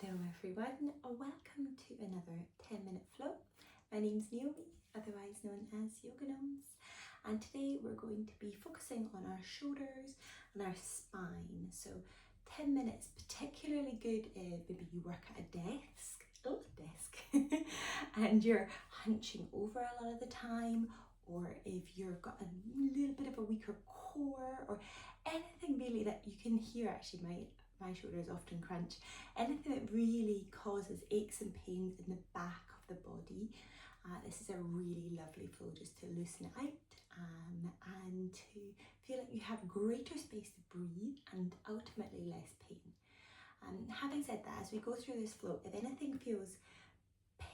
Hello everyone, welcome to another 10-minute flow. My name's Naomi, otherwise known as Yoga Gnomes, and today we're going to be focusing on our shoulders and our spine. So 10 minutes, particularly good if maybe you work at a desk, and you're hunching over a lot of the time, or if you've got a little bit of a weaker core, or anything really that you can hear. Actually, my shoulders often crunch. Anything that really causes aches and pains in the back of the body. This is a really lovely flow just to loosen it out and to feel like you have greater space to breathe and ultimately less pain. Having said that, as we go through this flow, if anything feels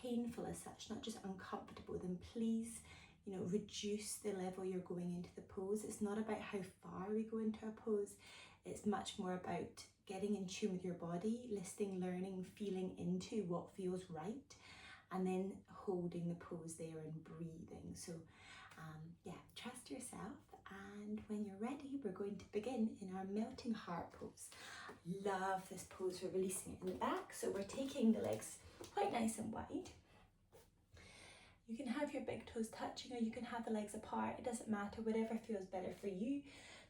painful as such, not just uncomfortable, then please, reduce the level you're going into the pose. It's not about how far we go into a pose. It's much more about getting in tune with your body, listening, learning, feeling into what feels right, and then holding the pose there and breathing. So trust yourself, and when you're ready, we're going to begin in our melting heart pose. Love this pose for releasing it in the back. So we're taking the legs quite nice and wide. You can have your big toes touching, or you can have the legs apart. It doesn't matter, whatever feels better for you.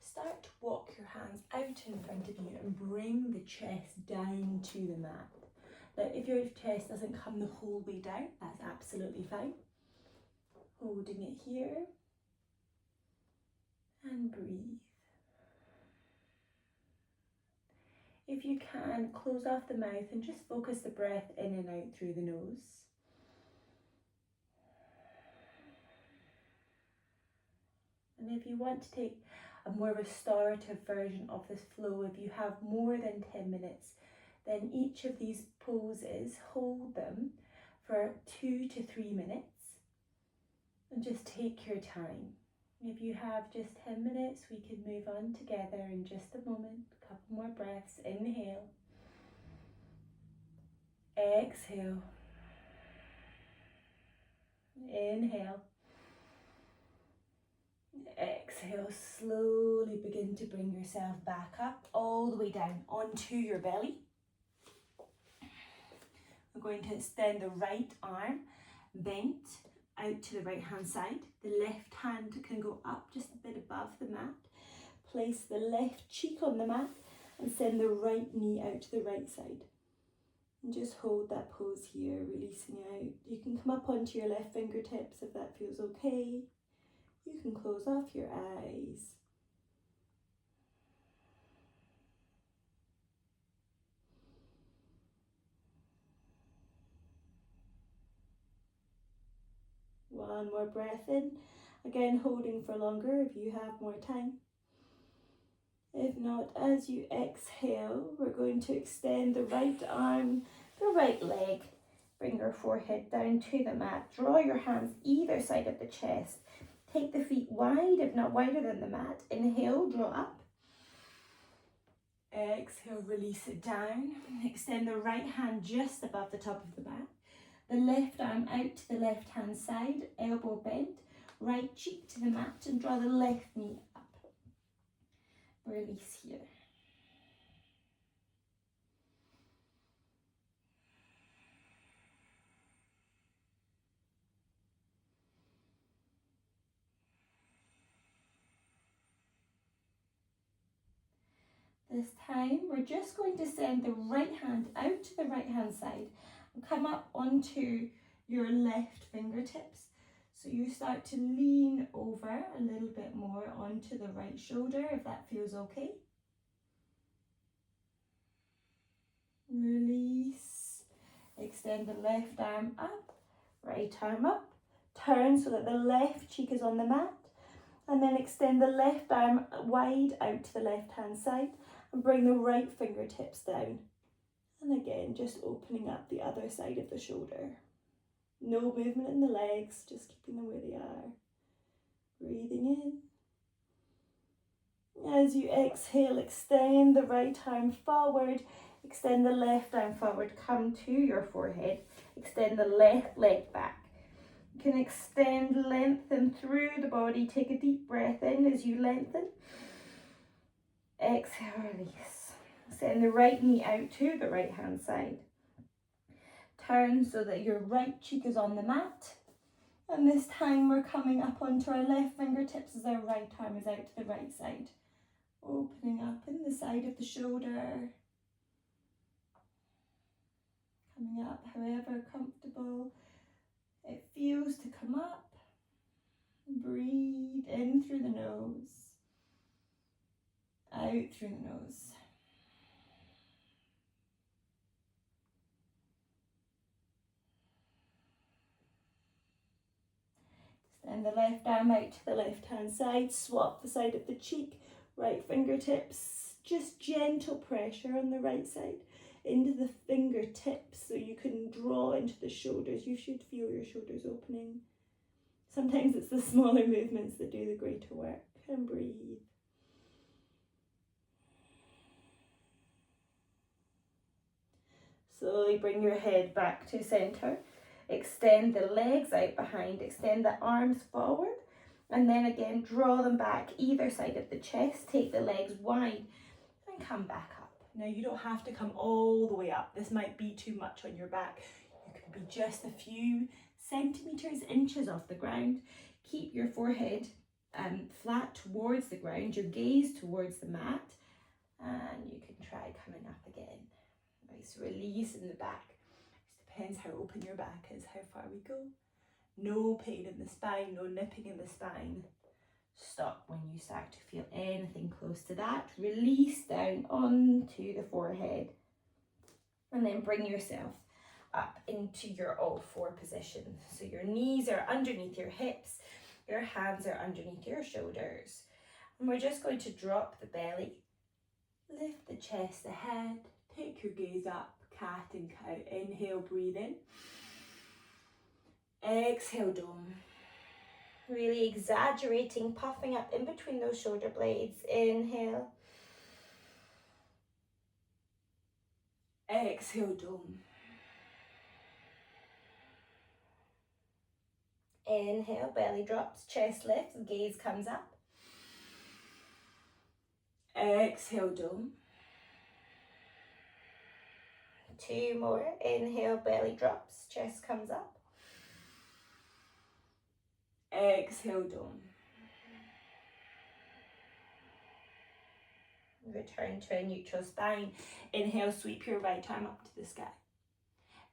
Start to walk your hands out in front of you and bring the chest down to the mat. Now, if your chest doesn't come the whole way down, that's absolutely fine. Holding it here and breathe. If you can, close off the mouth and just focus the breath in and out through the nose. And if you want to take a more restorative version of this flow, if you have more than 10 minutes, then each of these poses, hold them for 2 to 3 minutes and just take your time. If you have just 10 minutes, we can move on together in just a moment. A couple more breaths. Inhale. Exhale. Inhale. Exhale, slowly begin to bring yourself back up, all the way down onto your belly. We're going to extend the right arm bent out to the right hand side. The left hand can go up just a bit above the mat. Place the left cheek on the mat and send the right knee out to the right side. And just hold that pose here, releasing out. You can come up onto your left fingertips if that feels okay. You can close off your eyes. One more breath in. Again, holding for longer if you have more time. If not, as you exhale, we're going to extend the right arm, the right leg. Bring your forehead down to the mat. Draw your hands either side of the chest. Take the feet wide, if not wider than the mat. Inhale, draw up. Exhale, release it down. Extend the right hand just above the top of the mat. The left arm out to the left hand side, elbow bent. Right cheek to the mat and draw the left knee up. Release here. This time, we're just going to send the right hand out to the right hand side and come up onto your left fingertips. So you start to lean over a little bit more onto the right shoulder, if that feels okay. Release. Extend the left arm up, right arm up. Turn so that the left cheek is on the mat. And then extend the left arm wide out to the left hand side. And bring the right fingertips down. And again, just opening up the other side of the shoulder. No movement in the legs, just keeping them where they are. Breathing in. As you exhale, extend the right arm forward. Extend the left arm forward. Come to your forehead. Extend the left leg back. You can extend, lengthen through the body. Take a deep breath in as you lengthen. Exhale, release. Send the right knee out to the right hand side. turn so that your right cheek is on the mat. And this time we're coming up onto our left fingertips as our right arm is out to the right side. Opening up in the side of the shoulder. Coming up however comfortable it feels to come up. Breathe in through the nose, out through the nose. Extend the left arm out to the left hand side, swap the side of the cheek, right fingertips, just gentle pressure on the right side into the fingertips so you can draw into the shoulders. You should feel your shoulders opening. Sometimes it's the smaller movements that do the greater work. And breathe. Slowly bring your head back to center. Extend the legs out behind, extend the arms forward, and then again draw them back either side of the chest. Take the legs wide and come back up. Now you don't have to come all the way up. This might be too much on your back. You can be just a few centimeters, inches off the ground. Keep your forehead flat towards the ground, your gaze towards the mat, and you can try coming up again. Nice release in the back. Just depends how open your back is, how far we go. No pain in the spine, no nipping in the spine. Stop when you start to feel anything close to that. Release down onto the forehead, and then bring yourself up into your all four position. So your knees are underneath your hips, your hands are underneath your shoulders. And we're just going to drop the belly, lift the chest ahead, take your gaze up, cat and cow. Inhale, breathe in. Exhale, dome. Really exaggerating, puffing up in between those shoulder blades. Inhale. Exhale, dome. Inhale, belly drops, chest lifts, gaze comes up. Exhale, dome. Two more. Inhale, belly drops, chest comes up. Exhale, dome. Return to a neutral spine. Inhale, sweep your right arm up to the sky.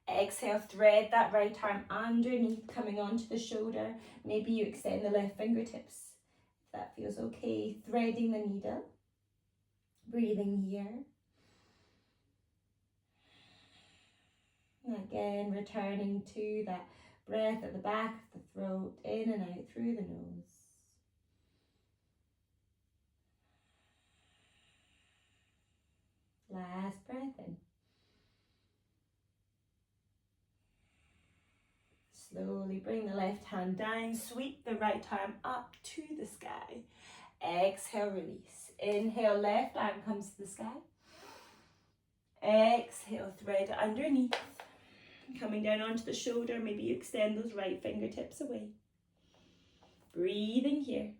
Exhale, thread that right arm underneath, coming onto the shoulder. Maybe you extend the left fingertips, if that feels okay. Threading the needle. Breathing here. And again, returning to that breath at the back of the throat, in and out through the nose. Last breath in. Slowly bring the left hand down, sweep the right arm up to the sky. Exhale, release. Inhale, left arm comes to the sky. Exhale, thread it underneath. Coming down onto the shoulder, maybe you extend those right fingertips away. Breathing here.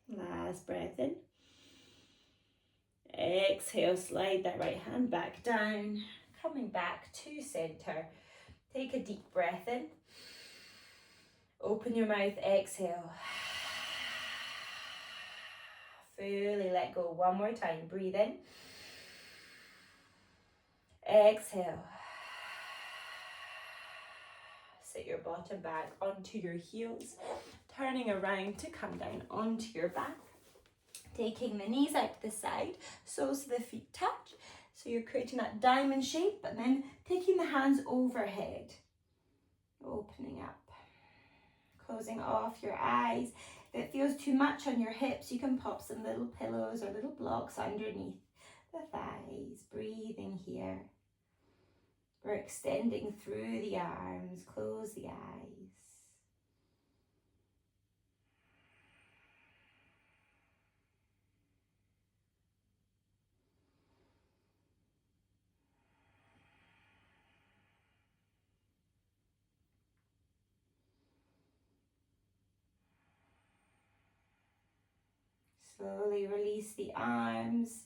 Last breath in. Exhale, slide that right hand back down. Coming back to center. Take a deep breath in. Open your mouth, exhale. Fully let go. One more time. Breathe in. Exhale. Sit your bottom back onto your heels. Turning around to come down onto your back. Taking the knees out to the side, soles of the feet touch. So you're creating that diamond shape, but then taking the hands overhead. Opening up. Closing off your eyes. If it feels too much on your hips, you can pop some little pillows or little blocks underneath the thighs. Breathing here. We're extending through the arms. Close the eyes. Slowly release the arms,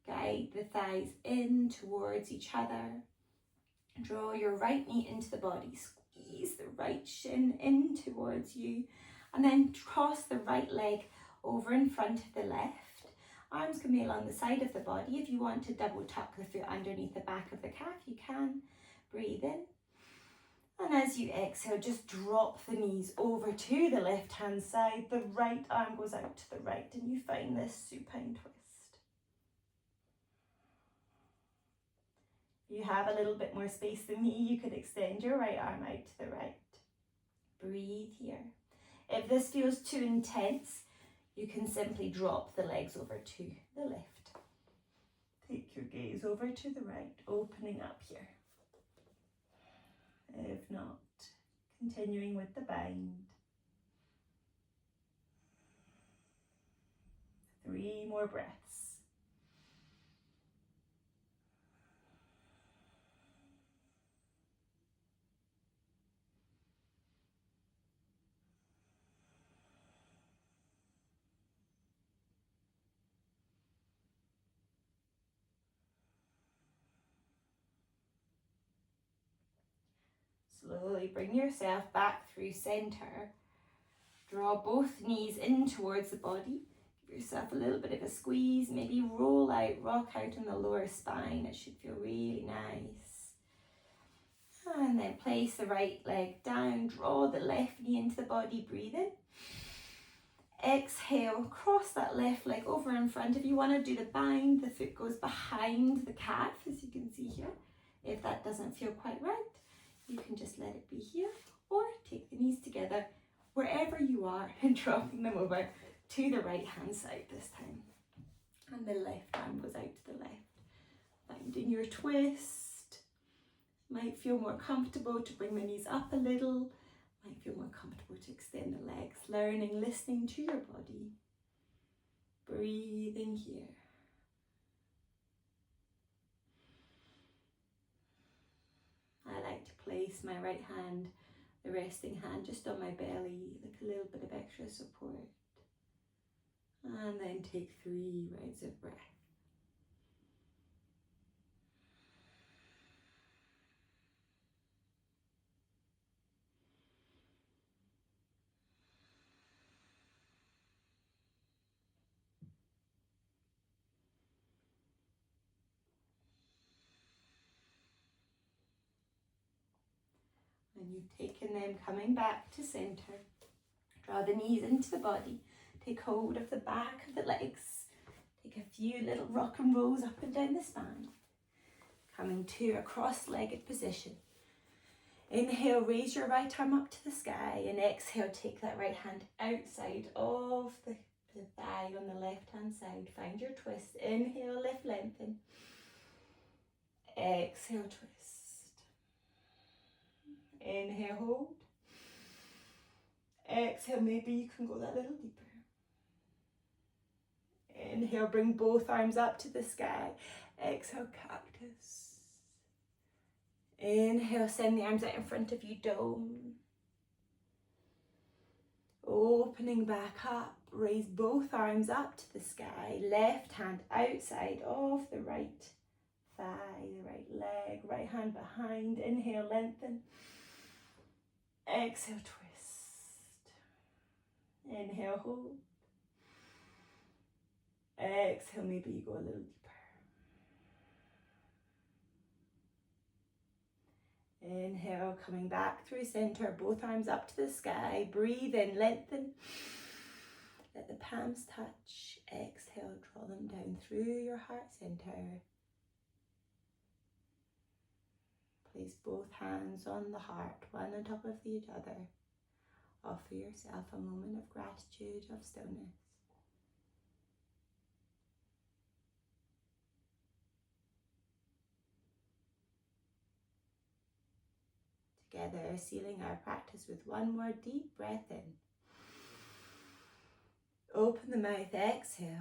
guide the thighs in towards each other. Draw your right knee into the body, squeeze the right shin in towards you, and then cross the right leg over in front of the left. Arms can be along the side of the body. If you want to double tuck the foot underneath the back of the calf, you can. Breathe in. And as you exhale, just drop the knees over to the left-hand side. The right arm goes out to the right, and you find this supine twist. If you have a little bit more space than me, you could extend your right arm out to the right. Breathe here. If this feels too intense, you can simply drop the legs over to the left. Take your gaze over to the right, opening up here. If not, continuing with the bind. 3 more breaths. Slowly bring yourself back through center. Draw both knees in towards the body. Give yourself a little bit of a squeeze. Maybe roll out, rock out in the lower spine. It should feel really nice. And then place the right leg down. Draw the left knee into the body. Breathe in. Exhale, cross that left leg over in front. If you want to do the bind, the foot goes behind the calf, as you can see here. If that doesn't feel quite right, you can just let it be here, or take the knees together wherever you are and dropping them over to the right hand side this time. And the left arm goes out to the left. Finding your twist. Might feel more comfortable to bring the knees up a little. Might feel more comfortable to extend the legs. Learning, listening to your body. Breathing here. I like to place my right hand, the resting hand, just on my belly, like a little bit of extra support. And then take 3 rounds of breath. And you've taken them coming back to center. Draw the knees into the body. Take hold of the back of the legs. Take a few little rock and rolls up and down the spine. Coming to a cross-legged position. Inhale, raise your right arm up to the sky, and exhale, take that right hand outside of the thigh on the left-hand side. Find your twist. Inhale, lift, lengthen. Exhale, twist. Inhale, hold. Exhale, maybe you can go that little deeper. Inhale, bring both arms up to the sky. Exhale, cactus. Inhale, send the arms out in front of you, dome. Opening back up, raise both arms up to the sky. Left hand outside of the right thigh, the right leg, right hand behind. Inhale, lengthen. Exhale, twist. Inhale, hold. Exhale, maybe you go a little deeper. Inhale, coming back through center, both arms up to the sky. Breathe in, lengthen. Let the palms touch. Exhale, draw them down through your heart center. Place both hands on the heart, one on top of the other. Offer yourself a moment of gratitude, of stillness. Together, sealing our practice with one more deep breath in. Open the mouth, exhale.